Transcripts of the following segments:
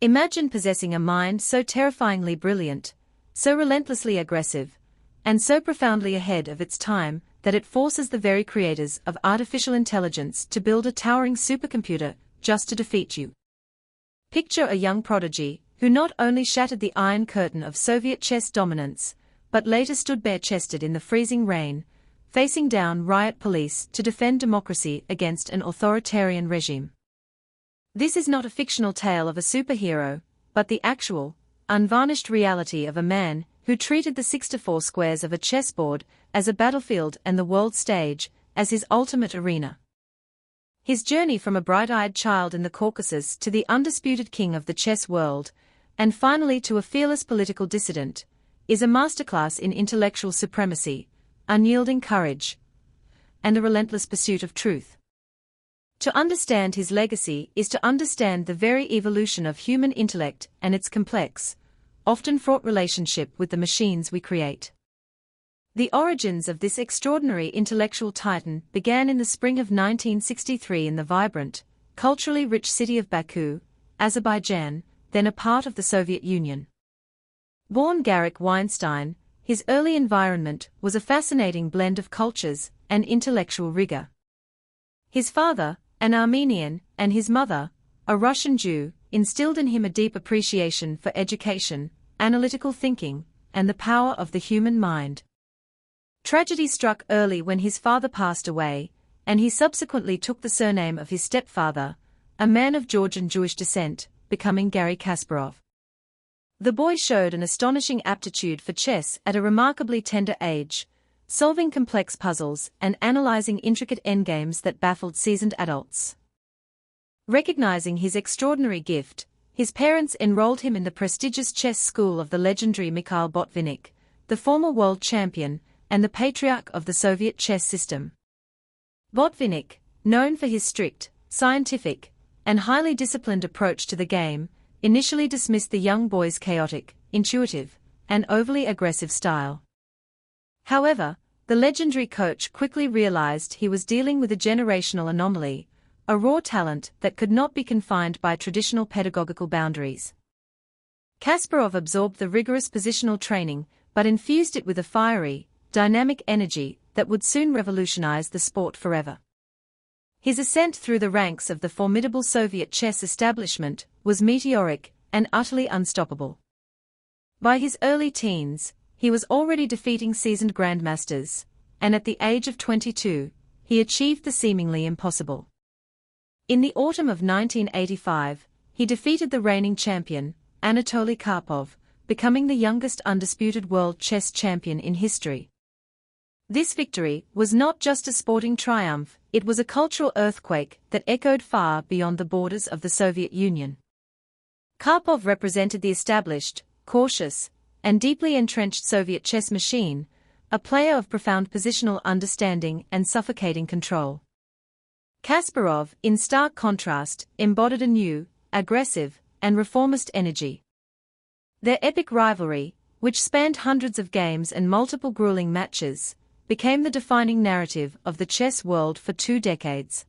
Imagine possessing a mind so terrifyingly brilliant, so relentlessly aggressive, and so profoundly ahead of its time that it forces the very creators of artificial intelligence to build a towering supercomputer just to defeat you. Picture a young prodigy who not only shattered the Iron Curtain of Soviet chess dominance, but later stood bare-chested in the freezing rain, facing down riot police to defend democracy against an authoritarian regime. This is not a fictional tale of a superhero, but the actual, unvarnished reality of a man who treated the 64 squares of a chessboard as a battlefield and the world stage as his ultimate arena. His journey from a bright-eyed child in the Caucasus to the undisputed king of the chess world, and finally to a fearless political dissident, is a masterclass in intellectual supremacy, unyielding courage, and a relentless pursuit of truth. To understand his legacy is to understand the very evolution of human intellect and its complex, often fraught relationship with the machines we create. The origins of this extraordinary intellectual titan began in the spring of 1963 in the vibrant, culturally rich city of Baku, Azerbaijan, then a part of the Soviet Union. Born Garry Weinstein, his early environment was a fascinating blend of cultures and intellectual rigor. His father, an Armenian, and his mother, a Russian Jew, instilled in him a deep appreciation for education, analytical thinking, and the power of the human mind. Tragedy struck early when his father passed away, and he subsequently took the surname of his stepfather, a man of Georgian Jewish descent, becoming Garry Kasparov. The boy showed an astonishing aptitude for chess at a remarkably tender age, solving complex puzzles and analyzing intricate endgames that baffled seasoned adults. Recognizing his extraordinary gift, his parents enrolled him in the prestigious chess school of the legendary Mikhail Botvinnik, the former world champion and the patriarch of the Soviet chess system. Botvinnik, known for his strict, scientific, and highly disciplined approach to the game, initially dismissed the young boy's chaotic, intuitive, and overly aggressive style. However, the legendary coach quickly realized he was dealing with a generational anomaly, a raw talent that could not be confined by traditional pedagogical boundaries. Kasparov absorbed the rigorous positional training, but infused it with a fiery, dynamic energy that would soon revolutionize the sport forever. His ascent through the ranks of the formidable Soviet chess establishment was meteoric and utterly unstoppable. By his early teens, he was already defeating seasoned grandmasters, and at the age of 22, he achieved the seemingly impossible. In the autumn of 1985, he defeated the reigning champion, Anatoly Karpov, becoming the youngest undisputed world chess champion in history. This victory was not just a sporting triumph, it was a cultural earthquake that echoed far beyond the borders of the Soviet Union. Karpov represented the established, cautious, and deeply entrenched Soviet chess machine, a player of profound positional understanding and suffocating control. Kasparov, in stark contrast, embodied a new, aggressive, and reformist energy. Their epic rivalry, which spanned hundreds of games and multiple grueling matches, became the defining narrative of the chess world for 2 decades.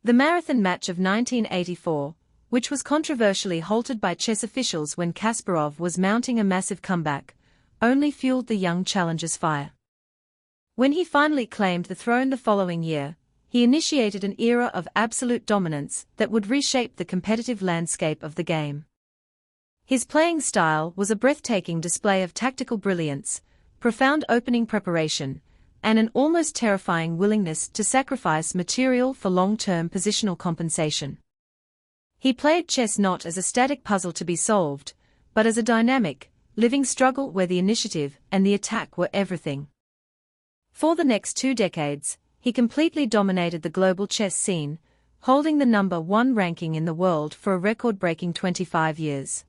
The marathon match of 1984, which was controversially halted by chess officials when Kasparov was mounting a massive comeback, only fueled the young challenger's fire. When he finally claimed the throne the following year, he initiated an era of absolute dominance that would reshape the competitive landscape of the game. His playing style was a breathtaking display of tactical brilliance, profound opening preparation, and an almost terrifying willingness to sacrifice material for long-term positional compensation. He played chess not as a static puzzle to be solved, but as a dynamic, living struggle where the initiative and the attack were everything. For the next 2 decades, he completely dominated the global chess scene, holding the #1 ranking in the world for a record-breaking 25 years.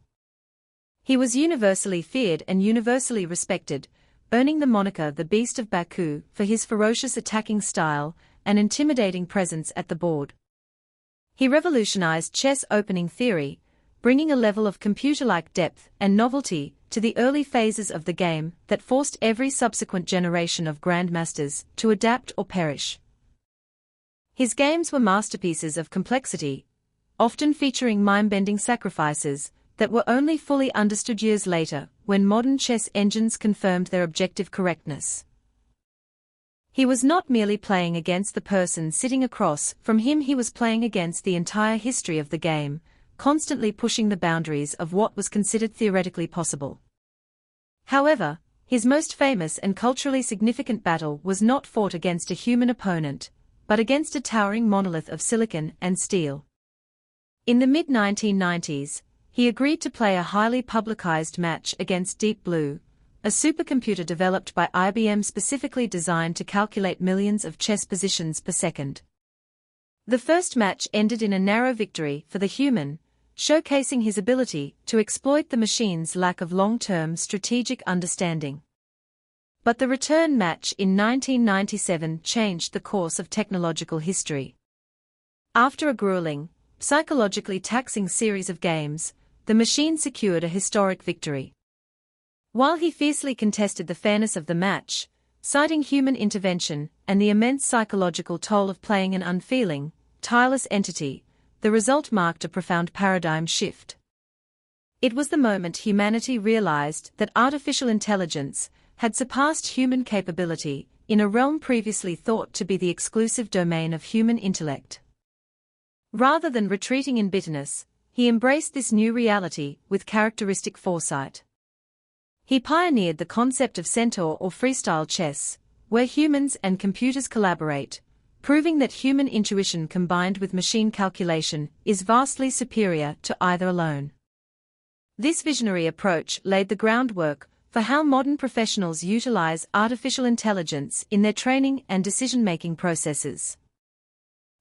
He was universally feared and universally respected, earning the moniker the Beast of Baku for his ferocious attacking style and intimidating presence at the board. He revolutionized chess opening theory, bringing a level of computer-like depth and novelty to the early phases of the game that forced every subsequent generation of grandmasters to adapt or perish. His games were masterpieces of complexity, often featuring mind-bending sacrifices that were only fully understood years later, when modern chess engines confirmed their objective correctness. He was not merely playing against the person sitting across from him, he was playing against the entire history of the game, constantly pushing the boundaries of what was considered theoretically possible. However, his most famous and culturally significant battle was not fought against a human opponent, but against a towering monolith of silicon and steel. In the mid-1990s, he agreed to play a highly publicized match against Deep Blue, a supercomputer developed by IBM specifically designed to calculate millions of chess positions per second. The first match ended in a narrow victory for the human, showcasing his ability to exploit the machine's lack of long-term strategic understanding. But the return match in 1997 changed the course of technological history. After a grueling, psychologically taxing series of games, the machine secured a historic victory. While he fiercely contested the fairness of the match, citing human intervention and the immense psychological toll of playing an unfeeling, tireless entity, the result marked a profound paradigm shift. It was the moment humanity realized that artificial intelligence had surpassed human capability in a realm previously thought to be the exclusive domain of human intellect. Rather than retreating in bitterness, he embraced this new reality with characteristic foresight. He pioneered the concept of centaur or freestyle chess, where humans and computers collaborate, proving that human intuition combined with machine calculation is vastly superior to either alone. This visionary approach laid the groundwork for how modern professionals utilize artificial intelligence in their training and decision-making processes.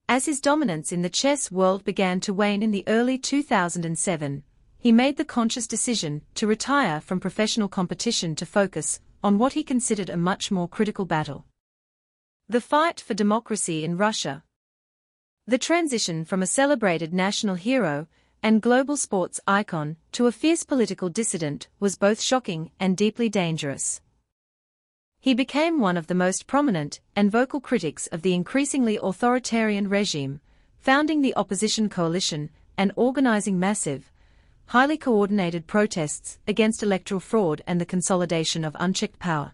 As his dominance in the chess world began to wane in the early 2007, he made the conscious decision to retire from professional competition to focus on what he considered a much more critical battle: the fight for democracy in Russia. The transition from a celebrated national hero and global sports icon to a fierce political dissident was both shocking and deeply dangerous. He became one of the most prominent and vocal critics of the increasingly authoritarian regime, founding the opposition coalition and organizing massive, highly coordinated protests against electoral fraud and the consolidation of unchecked power.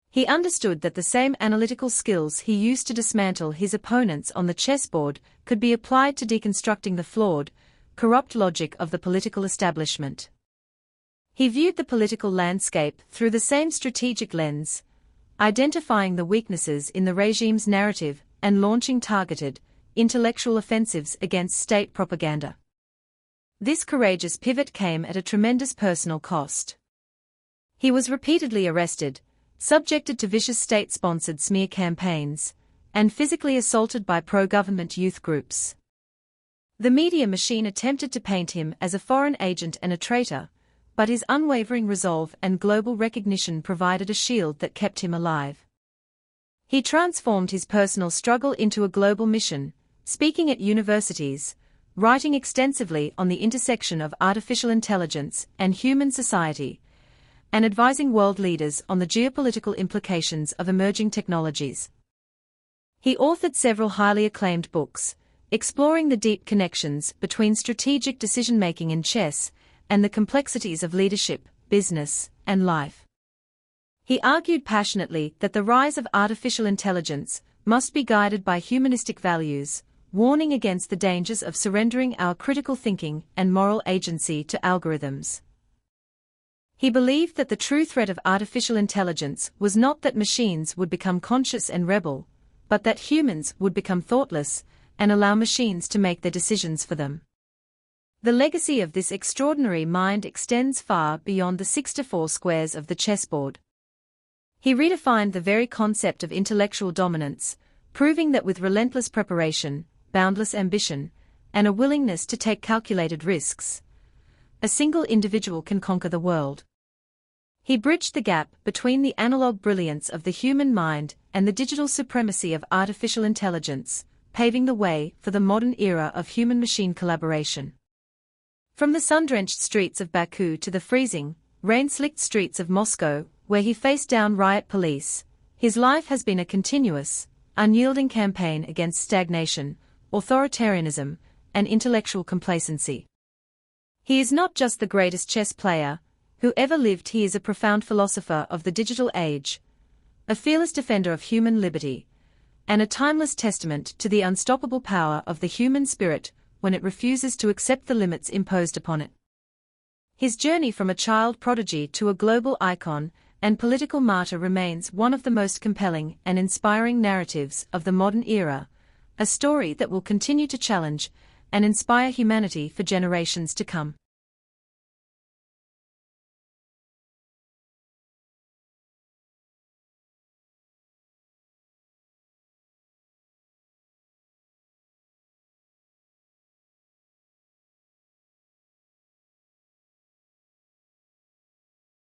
He understood that the same analytical skills he used to dismantle his opponents on the chessboard could be applied to deconstructing the flawed, corrupt logic of the political establishment. He viewed the political landscape through the same strategic lens, identifying the weaknesses in the regime's narrative and launching targeted, intellectual offensives against state propaganda. This courageous pivot came at a tremendous personal cost. He was repeatedly arrested, subjected to vicious state-sponsored smear campaigns, and physically assaulted by pro-government youth groups. The media machine attempted to paint him as a foreign agent and a traitor, but his unwavering resolve and global recognition provided a shield that kept him alive. He transformed his personal struggle into a global mission, speaking at universities, writing extensively on the intersection of artificial intelligence and human society, and advising world leaders on the geopolitical implications of emerging technologies. He authored several highly acclaimed books, exploring the deep connections between strategic decision-making in chess and the complexities of leadership, business, and life. He argued passionately that the rise of artificial intelligence must be guided by humanistic values, warning against the dangers of surrendering our critical thinking and moral agency to algorithms. He believed that the true threat of artificial intelligence was not that machines would become conscious and rebel, but that humans would become thoughtless and allow machines to make their decisions for them. The legacy of this extraordinary mind extends far beyond the 64 squares of the chessboard. He redefined the very concept of intellectual dominance, proving that with relentless preparation, boundless ambition, and a willingness to take calculated risks, a single individual can conquer the world. He bridged the gap between the analog brilliance of the human mind and the digital supremacy of artificial intelligence, paving the way for the modern era of human-machine collaboration. From the sun-drenched streets of Baku to the freezing, rain-slicked streets of Moscow, where he faced down riot police, his life has been a continuous, unyielding campaign against stagnation, authoritarianism, and intellectual complacency. He is not just the greatest chess player who ever lived, he is a profound philosopher of the digital age, a fearless defender of human liberty, and a timeless testament to the unstoppable power of the human spirit when it refuses to accept the limits imposed upon it. His journey from a child prodigy to a global icon and political martyr remains one of the most compelling and inspiring narratives of the modern era, a story that will continue to challenge and inspire humanity for generations to come.